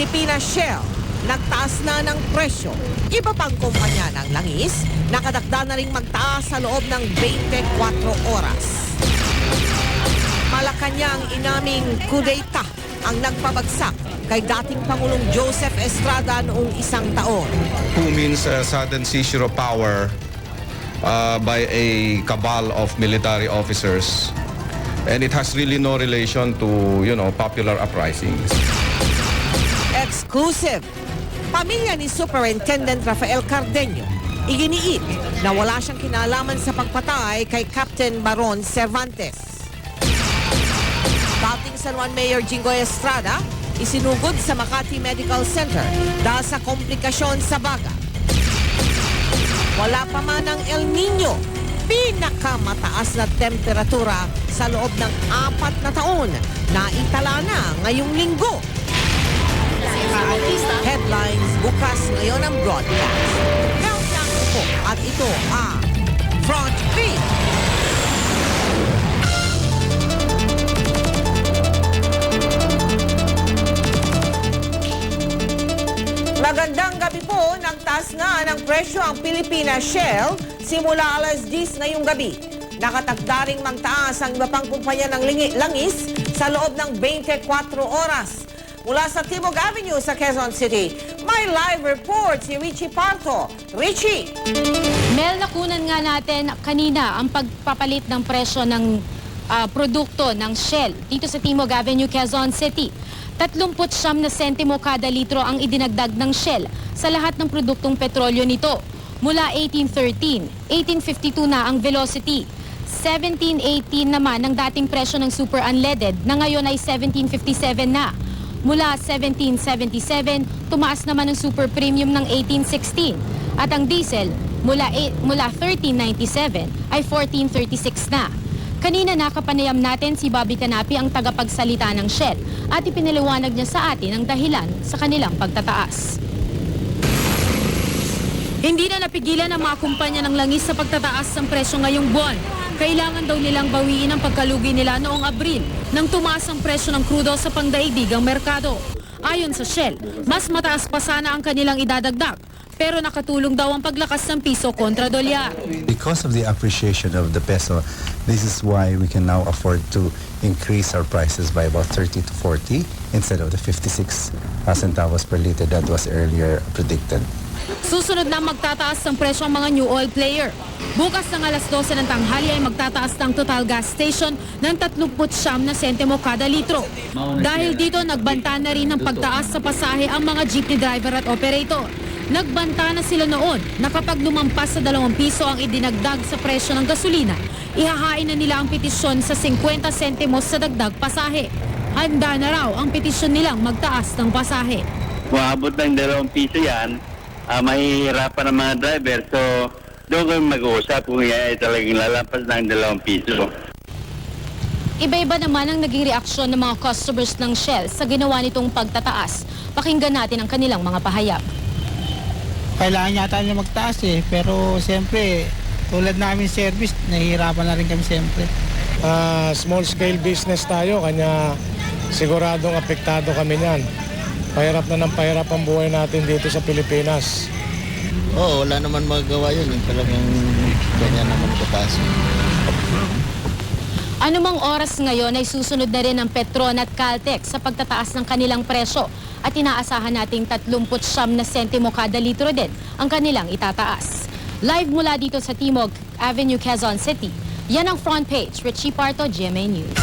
Pilipinas Shell, nagtaas na ng presyo. Iba pang kumpanya ng langis, nakadakda na ring magtaas sa loob ng 24 oras. Malacanang inaming kudeta ang nagpabagsak kay dating Pangulong Joseph Estrada noong isang taon. Who means a sudden seizure of power by a cabal of military officers. And it has really no relation to, popular uprisings. Exclusive. Pamilya ni Superintendent Rafael Cardeño iginiit na wala siyang kinalaman sa pagpatay kay Captain Baron Cervantes. Dating San Juan Mayor Jinggoy Estrada isinugod sa Makati Medical Center dahil sa komplikasyon sa baga. Wala pa man ang El Nino, pinakamataas na temperatura sa loob ng 4 na taon na itala na ngayong linggo. Headlines bukas ngayon ang broadcast. Countdown po at ito ang Front Page. Magandang gabi po, nagtaas nga ng presyo ang Pilipinas Shell simula alas 10 ngayong gabi. Nakatakda ring magtaas ang iba pang kumpanya ng langis sa loob ng 24 oras. Mula sa Timog Avenue sa Quezon City, may live report si Richie Parto. Richie! Mel, nakunan nga natin kanina ang pagpapalit ng presyo ng produkto ng Shell dito sa Timog Avenue, Quezon City. 39 na sentimo kada litro ang idinagdag ng Shell sa lahat ng produktong petrolyo nito. Mula 1813, 1852 na ang Velocity. 1718 naman ang dating presyo ng Super Unleaded na ngayon ay 1757 na. Mula 1777, tumaas naman ang Super Premium ng 1816. At ang diesel mula 1397 ay 1436 na. Kanina nakapanayam natin si Bobby Canapi ang tagapagsalita ng Shell at ipinaliwanag niya sa atin ang dahilan sa kanilang pagtataas. Hindi na napigilan ang mga kumpanya ng langis sa pagtataas ng presyo ngayong buwan. Kailangan daw nilang bawiin ang pagkalugi nila noong Abril nang tumaas ang presyo ng krudo sa pangdaigdigang merkado. Ayon sa Shell, mas mataas pa sana ang kanilang idadagdag. Pero nakatulong daw ang paglakas ng piso kontra dolyar. Because of the appreciation of the peso, this is why we can now afford to increase our prices by about 30 to 40 instead of the 56 centavos per liter that was earlier predicted. Susunod na magtataas ng presyo ang mga new oil player. Bukas ng alas 12 ng tanghali ay magtataas ng Total Gas Station ng 39 na sentimo kada litro. Dahil dito, nagbanta na rin ng pagtaas sa pasahe ang mga jeepney driver at operator. Nagbanta na sila noon na kapag lumampas sa 2 piso ang idinagdag sa presyo ng gasolina, ihahain na nila ang petisyon sa 50 sentimos sa dagdag pasahe. Handa na raw ang petisyon nilang magtaas ng pasahe. Maabot ng 2 piso yan, mahihirapan ang mga driver. So, doon kami mag-uusap kung yan ay talagang lalampas ng 2 piso. Iba-iba naman ang naging reaksyon ng mga customers ng Shell sa ginawa nitong pagtataas. Pakinggan natin ang kanilang mga pahayag. Kailangan yata nila magtaas pero siyempre tulad namin service, nahihirapan na rin kami siyempre. Small scale business tayo, kanya siguradong apektado kami niyan. Pahirap na ng pahirap ang buhay natin dito sa Pilipinas. Oo, wala naman magagawa yun. Talagang ganyan naman kapasok. Anumang oras ngayon ay susunod na rin ang Petron at Caltex sa pagtataas ng kanilang presyo at inaasahan nating 39 na sentimo kada litro din ang kanilang itataas. Live mula dito sa Timog Avenue, Quezon City, yan ang Front Page. Richie Parto, GMA News.